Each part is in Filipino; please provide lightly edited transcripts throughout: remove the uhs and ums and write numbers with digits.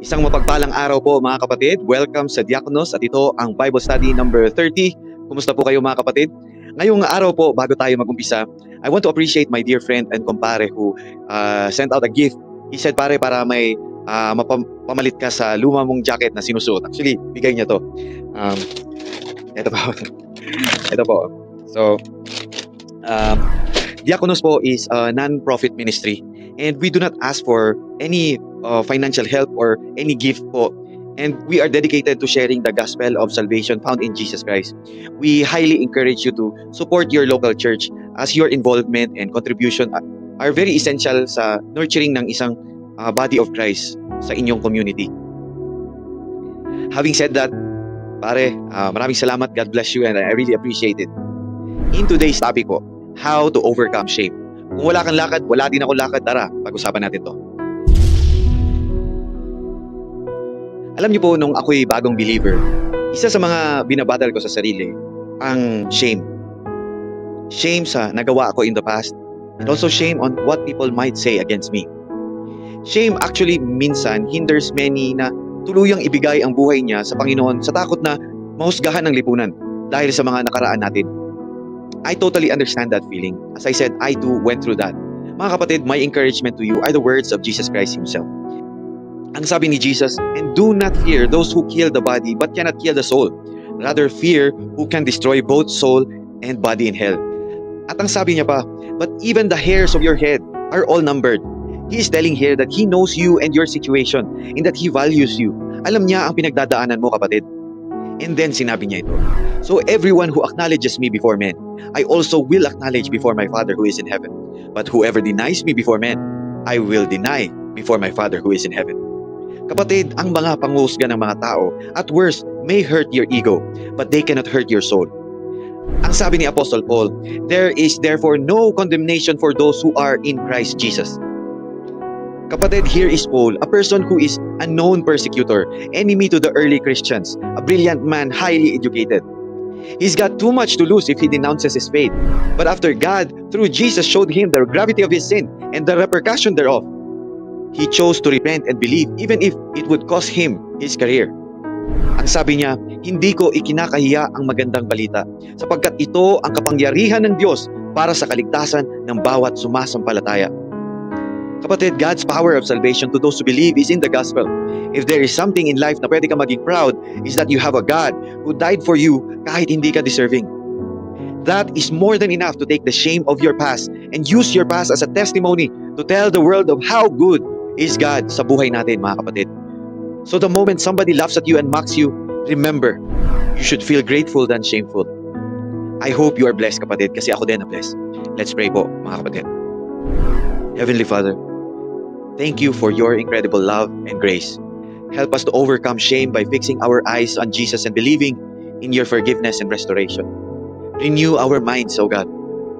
Isang mapagpalang araw po mga kapatid. Welcome sa Diakonos at ito ang Bible Study number 30. Kumusta po kayo mga kapatid? Ngayong araw po, bago tayo mag-umpisa, I want to appreciate my dear friend and kumpare who sent out a gift. He said, pare, para may mapamalit ka sa luma mong jacket na sinusuot. Actually, bigay niya to. Ito po. Ito po. So, Diakonos po is a non-profit ministry. And we do not ask for any financial help or any gift po. And we are dedicated to sharing the gospel of salvation found in Jesus Christ. We highly encourage you to support your local church as your involvement and contribution are very essential sa nurturing ng isang body of Christ sa inyong community. Having said that, pare, maraming salamat. God bless you and I really appreciate it. In today's topic po, how to overcome shame. Kung wala kang lakad, wala din ako lakad. Tara, pag-usapan natin to. Alam niyo po, nung ako'y bagong believer, isa sa mga binabattle ko sa sarili, ang shame. Shame sa nagawa ko in the past, and also shame on what people might say against me. Shame actually minsan hinders many na tuluyang ibigay ang buhay niya sa Panginoon sa takot na mahusgahan ng lipunan dahil sa mga nakaraan natin. I totally understand that feeling. As I said, I too went through that. Mga kapatid, my encouragement to you are the words of Jesus Christ Himself. Ang sabi ni Jesus, "And do not fear those who kill the body but cannot kill the soul. Rather fear who can destroy both soul and body in hell." At ang sabi niya pa, "But even the hairs of your head are all numbered." He is telling here that He knows you and your situation and that He values you. Alam niya ang pinagdadaanan mo, kapatid. And then sinabi niya ito, "So everyone who acknowledges me before men, I also will acknowledge before my Father who is in heaven. But whoever denies me before men, I will deny before my Father who is in heaven." Kapatid, ang mga panghusga ng mga tao at worst may hurt your ego, but they cannot hurt your soul. Ang sabi ni Apostle Paul, "There is therefore no condemnation for those who are in Christ Jesus." Kapatid, here is Paul, a person who is a known persecutor, enemy to the early Christians, a brilliant man, highly educated. He's got too much to lose if he denounces his faith. But after God, through Jesus, showed him the gravity of his sin and the repercussion thereof, he chose to repent and believe even if it would cost him his career. Ang sabi niya, "Hindi ko ikinakahiya ang magandang balita sapagkat ito ang kapangyarihan ng Diyos para sa kaligtasan ng bawat sumasampalataya." Kapatid, God's power of salvation to those who believe is in the gospel. If there is something in life na pwede ka maging proud, is that you have a God who died for you kahit hindi ka deserving. That is more than enough to take the shame of your past and use your past as a testimony to tell the world of how good is God sa buhay natin, mga kapatid. So the moment somebody laughs at you and mocks you, remember, you should feel grateful than shameful. I hope you are blessed, kapatid, kasi ako din na blessed. Let's pray po, mga kapatid. Heavenly Father, thank you for your incredible love and grace. Help us to overcome shame by fixing our eyes on Jesus and believing in your forgiveness and restoration. Renew our minds, O God,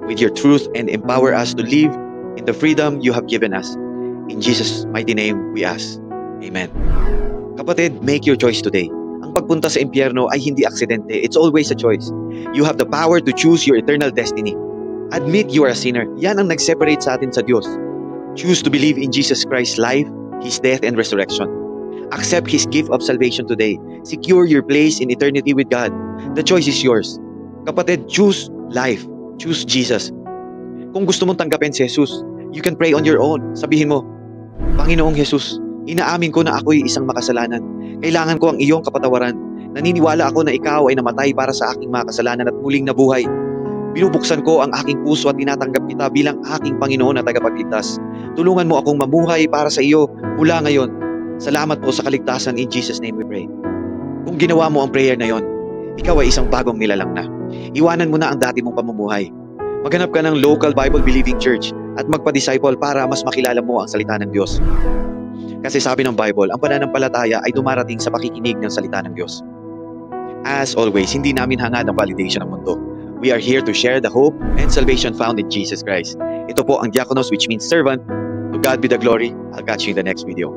with your truth and empower us to live in the freedom you have given us. In Jesus' mighty name we ask. Amen. Kapatid, make your choice today. Ang pagpunta sa impyerno ay hindi aksidente. It's always a choice. You have the power to choose your eternal destiny. Admit you are a sinner. Yan ang nag-separate sa atin sa Diyos. Choose to believe in Jesus Christ's life, His death and resurrection. Accept His gift of salvation today. Secure your place in eternity with God. The choice is yours. Kapatid, choose life. Choose Jesus. Kung gusto mong tanggapin si Jesus, you can pray on your own. Sabihin mo, "Panginoong Jesus, inaamin ko na ako'y isang makasalanan. Kailangan ko ang iyong kapatawaran. Naniniwala ako na ikaw ay namatay para sa aking mga kasalanan at muling nabuhay. Binubuksan ko ang aking puso at tinatanggap kita bilang aking Panginoon at tagapagligtas. Tulungan mo akong mamuhay para sa iyo mula ngayon. Salamat po sa kaligtasan. In Jesus' name we pray." Kung ginawa mo ang prayer na yon, ikaw ay isang bagong nilalang na. Iwanan mo na ang dati mong pamumuhay. Maghanap ka ng local Bible-believing church at magpa-disciple para mas makilala mo ang salita ng Diyos. Kasi sabi ng Bible, ang pananampalataya ay dumarating sa pakikinig ng salita ng Diyos. As always, hindi namin hangad ang validation ng mundo. We are here to share the hope and salvation found in Jesus Christ. Ito po ang Diakonos, which means servant. To God be the glory. I'll catch you in the next video.